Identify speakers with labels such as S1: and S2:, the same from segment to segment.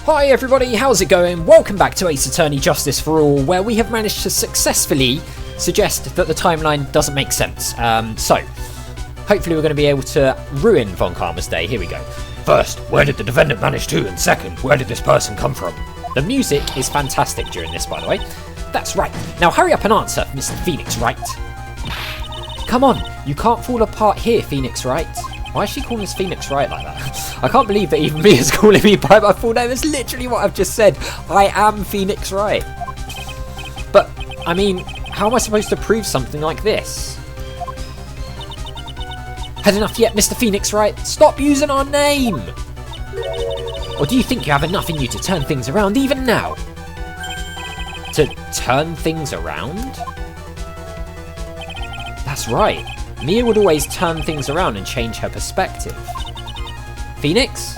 S1: Hi everybody, how's it going? Welcome back to Ace Attorney Justice for All, where we have managed to successfully suggest that the timeline doesn't make sense. So, hopefully we're going to be able to ruin Von Karma's day. Here we go.
S2: First, where did the defendant manage to? And second, where did this person come from?
S1: The music is fantastic during this, by the way. That's right. Now hurry up and answer, Mr. Phoenix Wright. Come on, you can't fall apart here, Phoenix Wright. Why is she calling us Phoenix Wright like that? I can't believe that even me is calling me by my full name. That's literally what I've just said. I am Phoenix Wright. But, I mean, how am I supposed to prove something like this? Had enough yet, Mr. Phoenix Wright? Stop using our name! Or do you think you have enough in you to turn things around even now? To turn things around? That's right. Mia would always turn things around and change her perspective. Phoenix?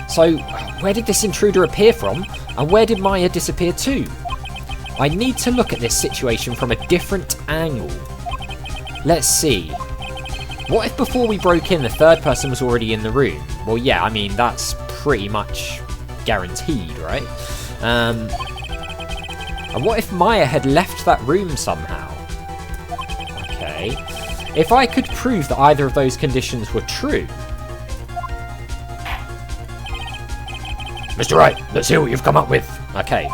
S1: So, where did this intruder appear from, and where did Maya disappear to? I need to look at this situation from a different angle. Let's see. What if before we broke in, the third person was already in the room? Well, yeah, I mean, that's pretty much guaranteed, right? And what if Maya had left that room somehow? Okay. If I could prove that either of those conditions were true...
S2: Mr. Wright, let's hear what you've come up with.
S1: Okay.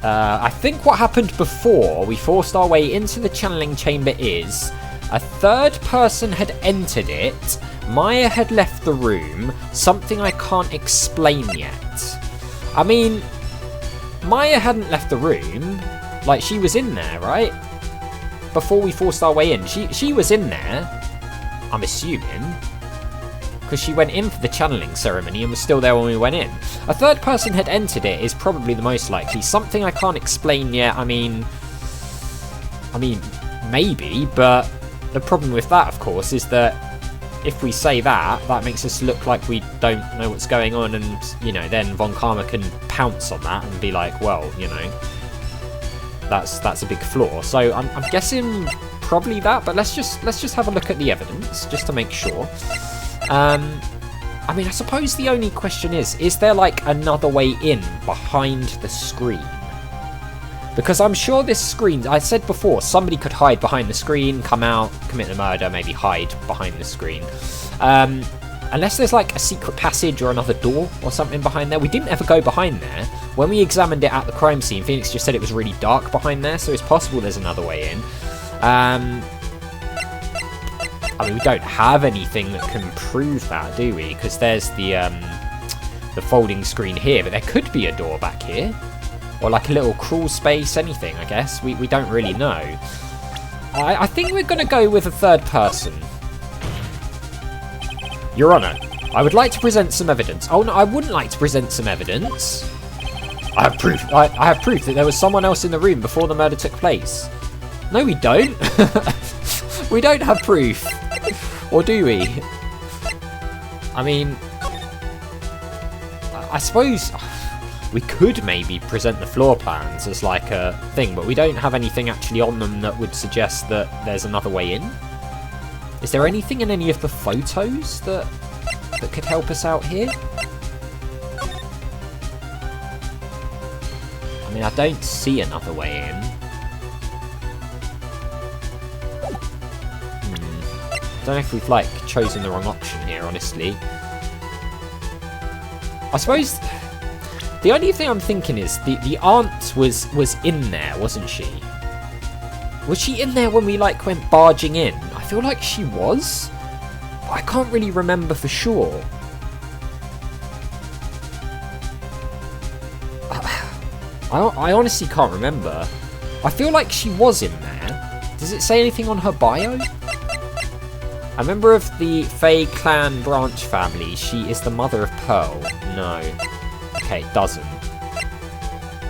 S1: I think what happened before we forced our way into the channeling chamber is a third person had entered it, Maya had left the room, something I can't explain yet. I mean, Maya hadn't left the room, like she was in there, right? Before we forced our way in. She was in there, I'm assuming, because she went in for the channeling ceremony and was still there when we went in. A third person had entered it is probably the most likely. Something I can't explain yet, I mean, maybe, but the problem with that, of course, is that if we say that, that makes us look like we don't know what's going on, and, you know, then Von Karma can pounce on that and be like, well, you know, that's a big flaw. So I'm guessing probably that, but let's just have a look at the evidence just to make sure. I mean, I suppose the only question is there like another way in behind the screen? Because I'm sure this screen, I said before, somebody could hide behind the screen, come out, commit a murder, maybe hide behind the screen. Unless there's like a secret passage or another door or something behind there. We didn't ever go behind there. When we examined it at the crime scene, Phoenix just said it was really dark behind there, so it's possible there's another way in. I mean, we don't have anything that can prove that, do we? Because there's the folding screen here, but there could be a door back here. Or like a little crawl space, anything, I guess. We don't really know. I think we're going to go with a third person. Your Honour, I would like to present some evidence. Oh, no, I wouldn't like to present some evidence.
S2: I have proof.
S1: I have proof that there was someone else in the room before the murder took place. No, we don't. We don't have proof. Or do we? I mean, I suppose we could maybe present the floor plans as like a thing, but we don't have anything actually on them that would suggest that there's another way in. Is there anything in any of the photos that could help us out here? I mean, I don't see another way in. I don't know if we've, like, chosen the wrong option here, honestly. I suppose the only thing I'm thinking is the aunt was in there, wasn't she? Was she in there when we, like, went barging in? I feel like she was, but I can't really remember for sure. I honestly can't remember. I feel like she was in there. Does it say anything on her bio? A member of the Fae clan branch family. She is the mother of Pearl. No. Okay, it doesn't.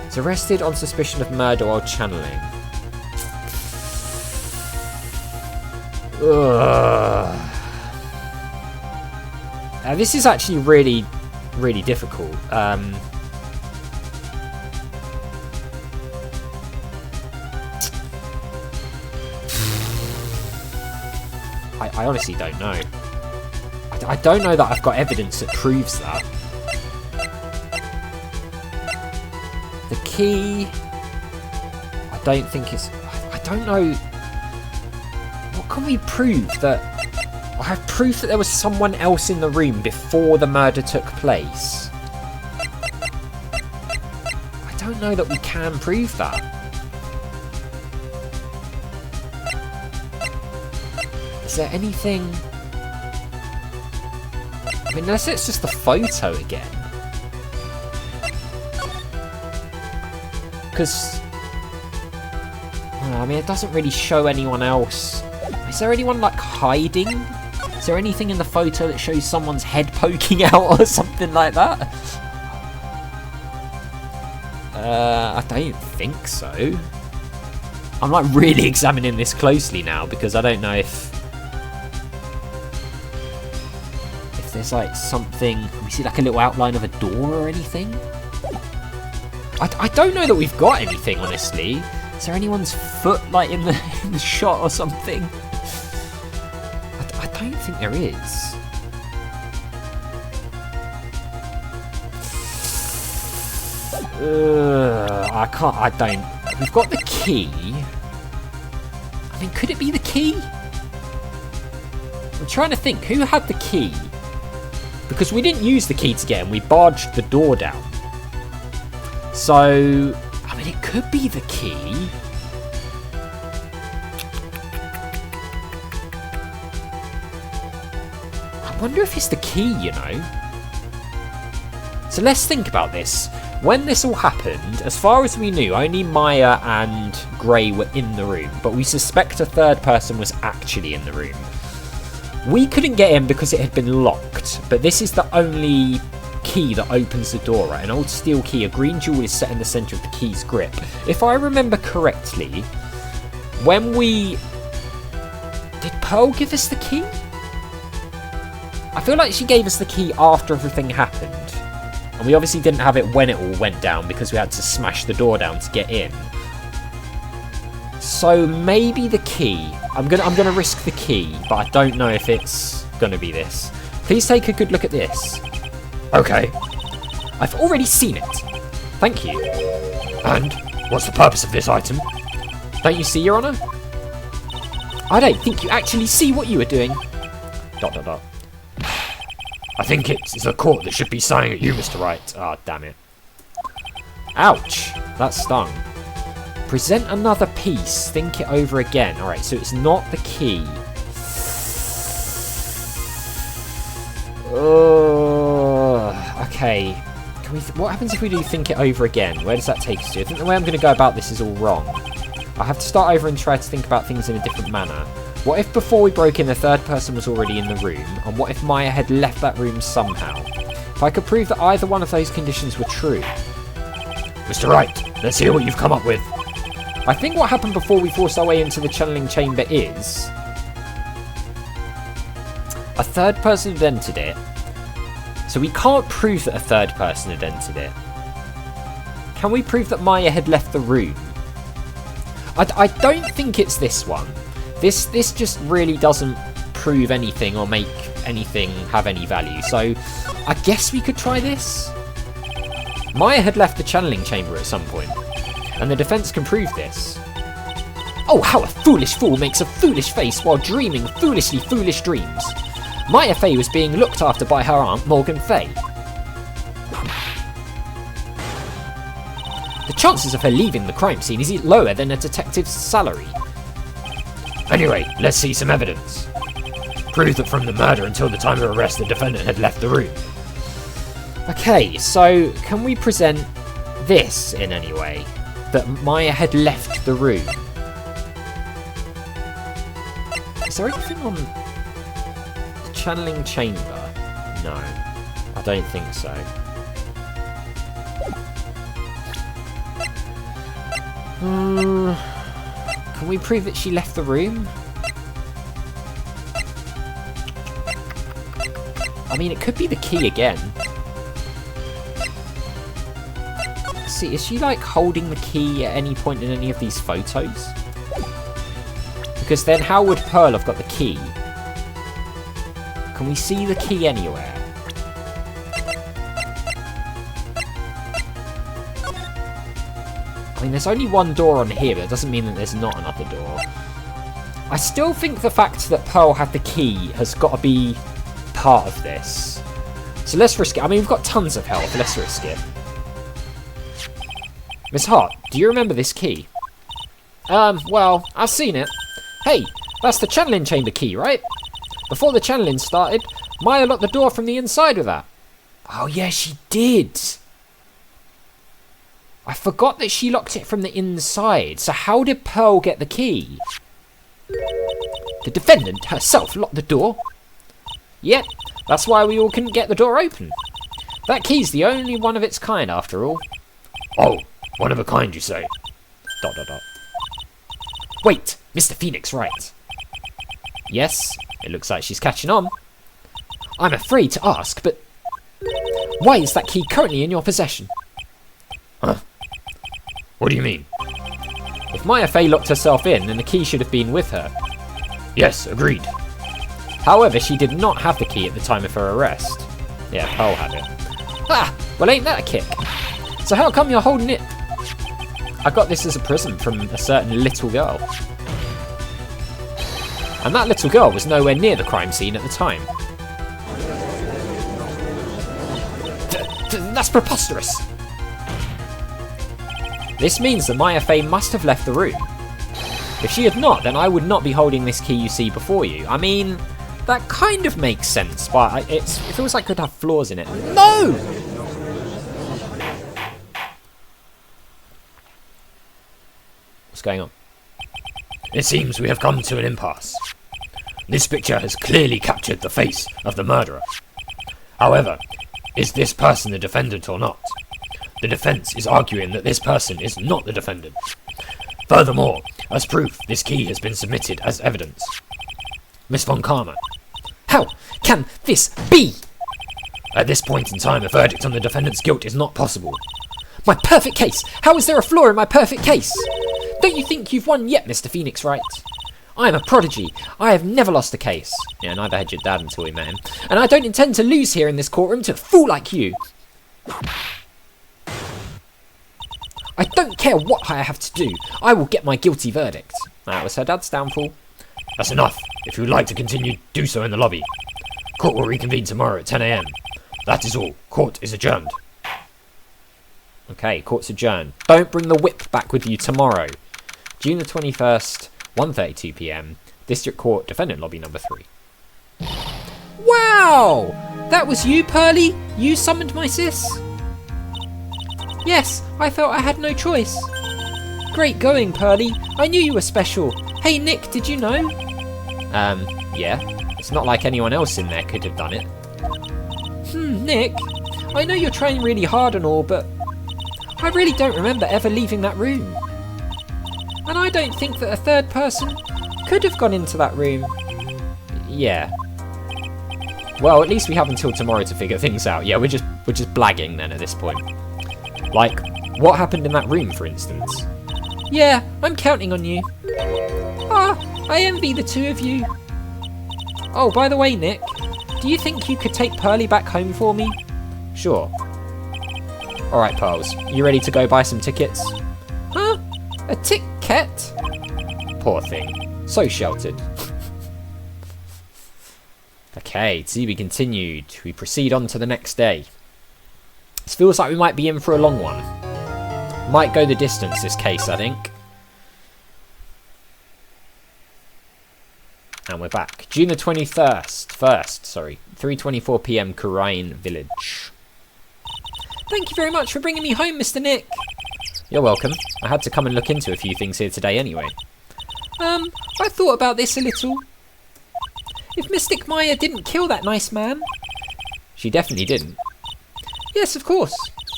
S1: Is arrested on suspicion of murder while channeling. Ugh. This is actually really, really difficult. I honestly don't know. I don't know that I've got evidence that proves that. The key... I don't think it's... I don't know... What can we prove that... I have proof that there was someone else in the room before the murder took place. I don't know that we can prove that. Is there anything... I mean, unless it's just the photo again. Because... I mean, it doesn't really show anyone else. Is there anyone, like, hiding? Is there anything in the photo that shows someone's head poking out or something like that? I don't think so. I'm, like, really examining this closely now because I don't know if there's, like, something... Can we see, like, a little outline of a door or anything? I don't know that we've got anything, honestly. Is there anyone's foot, like, in the shot or something? I don't think there is. I don't. We've got the key. I mean, could it be the key? I'm trying to think. Who had the key? Because we didn't use the key to get in. We barged the door down. So, I mean, it could be the key. I wonder if it's the key, you know. So let's think about this. When this all happened, as far as we knew, only Maya and Gray were in the room, but we suspect a third person was actually in the room. We couldn't get in because it had been locked, but this is the only key that opens the door, right? An old steel key, a green jewel is set in the centre of the key's grip. If I remember correctly, when we... Did Pearl give us the key? I feel like she gave us the key after everything happened. And we obviously didn't have it when it all went down because we had to smash the door down to get in. So maybe the key. I'm gonna risk the key, but I don't know if it's gonna be this. Please take a good look at this.
S2: Okay.
S1: I've already seen it. Thank you.
S2: And what's the purpose of this item?
S1: Don't you see, Your Honour? I don't think you actually see what you were doing. ...
S2: I think it's the court that should be sighing at you, Mr. Wright.
S1: Ah, damn it. Ouch. That stung. Present another piece. Think it over again. Alright, so it's not the key. Okay. Can we? What happens if we do think it over again? Where does that take us to? I think the way I'm going to go about this is all wrong. I have to start over and try to think about things in a different manner. What if before we broke in, the third person was already in the room? And what if Maya had left that room somehow? If I could prove that either one of those conditions were true.
S2: Mr. Wright, let's hear what you've come up with.
S1: I think what happened before we forced our way into the channeling chamber is... a third person had entered it. So we can't prove that a third person had entered it. Can we prove that Maya had left the room? I don't think it's this one. This just really doesn't prove anything or make anything have any value. So I guess we could try this. Maya had left the channeling chamber at some point, and the defense can prove this. Oh, how a foolish fool makes a foolish face while dreaming foolishly foolish dreams. Maya Fey was being looked after by her aunt, Morgan Fey. The chances of her leaving the crime scene is lower than a detective's salary.
S2: Anyway, let's see some evidence. Prove that from the murder until the time of arrest, the defendant had left the room.
S1: Okay, so can we present this in any way? That Maya had left the room? Is there anything on the channeling chamber? No, I don't think so. Can we prove that she left the room? I mean, it could be the key again. See, is she like holding the key at any point in any of these photos? Because then how would Pearl have got the key? Can we see the key anywhere? I mean, there's only one door on here, but it doesn't mean that there's not another door. I still think the fact that Pearl had the key has got to be part of this. So let's risk it. I mean, we've got tons of health. Let's risk it. Miss Hart, do you remember this key? Well, I've seen it. Hey, that's the channeling chamber key, right? Before the channeling started, Maya locked the door from the inside with that. Oh yeah, she did. I forgot that she locked it from the inside. So how did Pearl get the key? The defendant herself locked the door. Yep, that's why we all couldn't get the door open. That key's the only one of its kind after all.
S2: Oh, one of a kind, you say? ...
S1: Wait, Mr. Phoenix Wright. Yes, it looks like she's catching on. I'm afraid to ask, but why is that key currently in your possession?
S2: Huh? What do you mean?
S1: If Maya Fey locked herself in, then the key should have been with her.
S2: Yes, agreed.
S1: However, she did not have the key at the time of her arrest. Yeah, Pearl had it. Ah, well ain't that a kick? So how come you're holding it? I got this as a present from a certain little girl. And that little girl was nowhere near the crime scene at the time. That's preposterous! This means that Maya Fey must have left the room. If she had not, then I would not be holding this key you see before you. I mean, that kind of makes sense, but it feels like it could have flaws in it. No! What's going on?
S2: It seems we have come to an impasse. This picture has clearly captured the face of the murderer. However, is this person the defendant or not? The defense is arguing that this person is not the defendant. Furthermore, as proof, this key has been submitted as evidence. Miss Von Karma.
S1: How can this be?
S2: At this point in time, a verdict on the defendant's guilt is not possible.
S1: My perfect case! How is there a flaw in my perfect case? Don't you think you've won yet, Mr. Phoenix Wright? I am a prodigy. I have never lost a case. Yeah, neither had your dad until we met him. And I don't intend to lose here in this courtroom to a fool like you. I don't care what I have to do. I will get my guilty verdict. That was her dad's downfall.
S2: That's enough. If you would like to continue, do so in the lobby. Court will reconvene tomorrow at 10 AM. That is all. Court is adjourned.
S1: Okay, court's adjourned. Don't bring the whip back with you tomorrow. June the 21st, 1:32 PM. District Court, Defendant Lobby number 3. Wow! That was you, Pearly? You summoned my sis? Yes, I felt I had no choice. Great going, Pearly. I knew you were special. Hey, Nick, did you know? Yeah. It's not like anyone else in there could have done it. Nick, I know you're trying really hard and all, but I really don't remember ever leaving that room. And I don't think that a third person could have gone into that room. Yeah. Well, at least we have until tomorrow to figure things out. Yeah, we're just blagging then at this point. Like, what happened in that room, for instance? Yeah, I'm counting on you. Ah, I envy the two of you. Oh, by the way, Nick, do you think you could take Pearly back home for me? Sure. Alright, Pearls, you ready to go buy some tickets? Huh? A ticket? Poor thing. So sheltered. Okay, to be continued. We proceed on to the next day. This feels like we might be in for a long one. Might go the distance, this case, I think. And we're back. June the 21st, 3:24 PM, Kurain Village. Thank you very much for bringing me home, Mr. Nick. You're welcome. I had to come and look into a few things here today anyway. I thought about this a little. If Mystic Maya didn't kill that nice man... She definitely didn't. Yes, of course.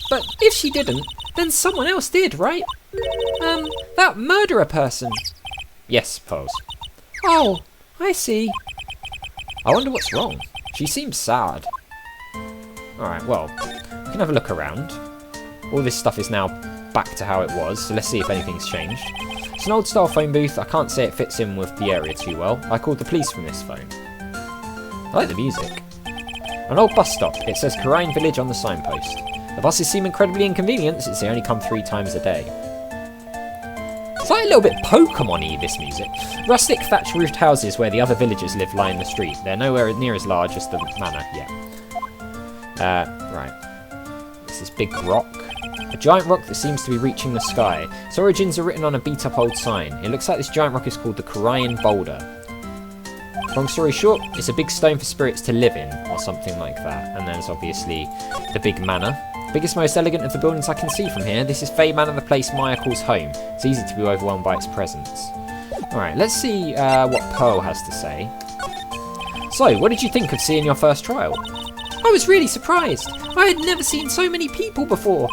S1: But if she didn't, then someone else did, right? That murderer person. Yes, Pose. Oh, I see. I wonder what's wrong. She seems sad. Alright, well, we can have a look around. All this stuff is now back to how it was, so let's see if anything's changed. It's an old style phone booth. I can't say it fits in with the area too well. I called the police from this phone. like the music. An old bus stop. It says Karain Village on the signpost. The buses seem incredibly inconvenient since they only come 3 times a day. It's like a little bit Pokemon-y, this music. Rustic thatch-roofed houses where the other villagers live line the street. They're nowhere near as large as the manor yet. Right. This is big rock. A giant rock that seems to be reaching the sky. Its origins are written on a beat-up old sign. It looks like this giant rock is called the Karain Boulder. Long story short, it's a big stone for spirits to live in, or something like that. And there's obviously the big manor. Biggest, most elegant of the buildings I can see from here. This is Fae Manor, the place Maya calls home. It's easy to be overwhelmed by its presence. Alright, let's see what Pearl has to say. So, what did you think of seeing your first trial? I was really surprised. I had never seen so many people before.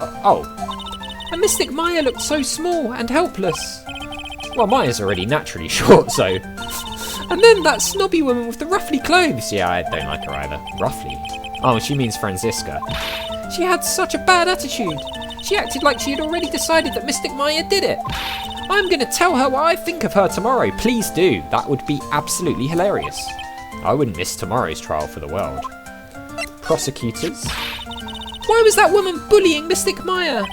S1: And Mystic Maya looked so small and helpless. Well, Maya's already naturally short, so... And then that snobby woman with the ruffly clothes. Yeah, I don't like her either. Ruffly? Oh, she means Franziska. She had such a bad attitude. She acted like she had already decided that Mystic Maya did it. I'm going to tell her what I think of her tomorrow. Please do. That would be absolutely hilarious. I wouldn't miss tomorrow's trial for the world. Prosecutors? Why was that woman bullying Mystic Maya?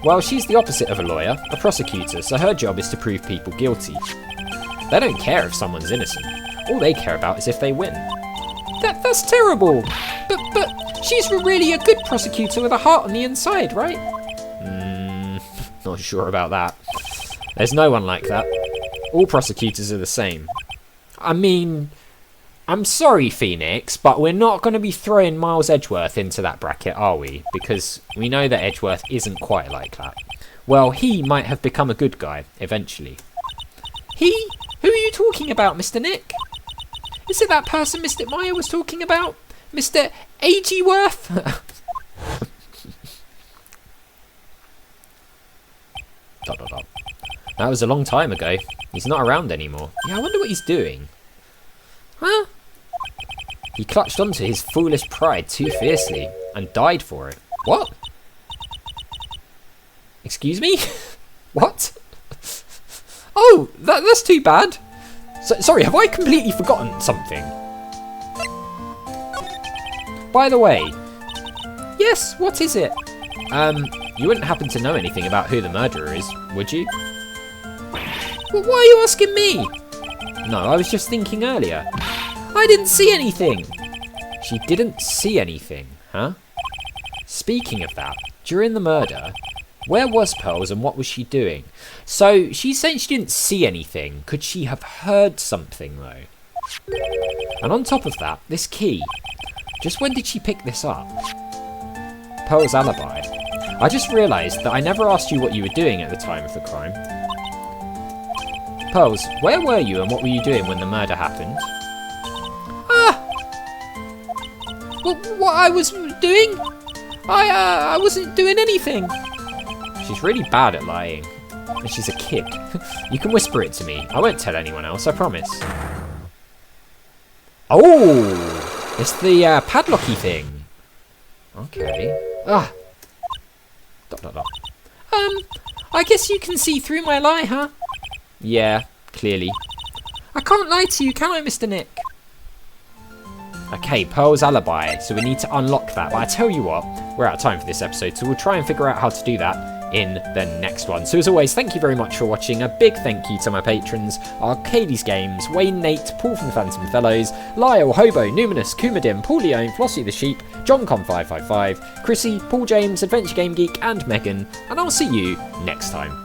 S1: Well, she's the opposite of a lawyer, a prosecutor, so her job is to prove people guilty. They don't care if someone's innocent. All they care about is if they win. That's terrible. But she's really a good prosecutor with a heart on the inside, right? Not sure about that. There's no one like that. All prosecutors are the same. I mean, I'm sorry, Phoenix, but we're not going to be throwing Miles Edgeworth into that bracket, are we? Because we know that Edgeworth isn't quite like that. Well, he might have become a good guy, eventually. He? Who are you talking about, Mr. Nick? Is it that person Mystic Maya was talking about? Mr. Edgeworth? That was a long time ago. He's not around anymore. Yeah, I wonder what he's doing. Huh? He clutched onto his foolish pride too fiercely and died for it. What? Excuse me? What? Oh, that's too bad. Sorry, have I completely forgotten something? By the way... Yes, what is it? You wouldn't happen to know anything about who the murderer is, would you? Well, why are you asking me? No, I was just thinking earlier. I didn't see anything. She didn't see anything, huh? Speaking of that, during the murder, where was Pearls and what was she doing? So, she's saying she didn't see anything. Could she have heard something, though? And on top of that, this key. Just when did she pick this up? Pearl's alibi. I just realised that I never asked you what you were doing at the time of the crime. Pearls, where were you and what were you doing when the murder happened? What I was doing? I wasn't doing anything. She's really bad at lying. And she's a kid. You can whisper it to me. I won't tell anyone else, I promise. Oh! It's the padlocky thing. Okay. I guess you can see through my lie, huh? Yeah, clearly. I can't lie to you, can I, Mr. Nick? Okay, Pearl's alibi, so we need to unlock that. But I tell you what, we're out of time for this episode, so we'll try and figure out how to do that in the next one. So as always, thank you very much for watching. A big thank you to my patrons, Arcades Games, Wayne Nate, Paul from the Phantom Fellows, Lyle, Hobo, Numinous, Kumadim, Paul Leone, Flossie the Sheep, JohnCon555, Chrissy, Paul James, Adventure Game Geek, and Megan, and I'll see you next time.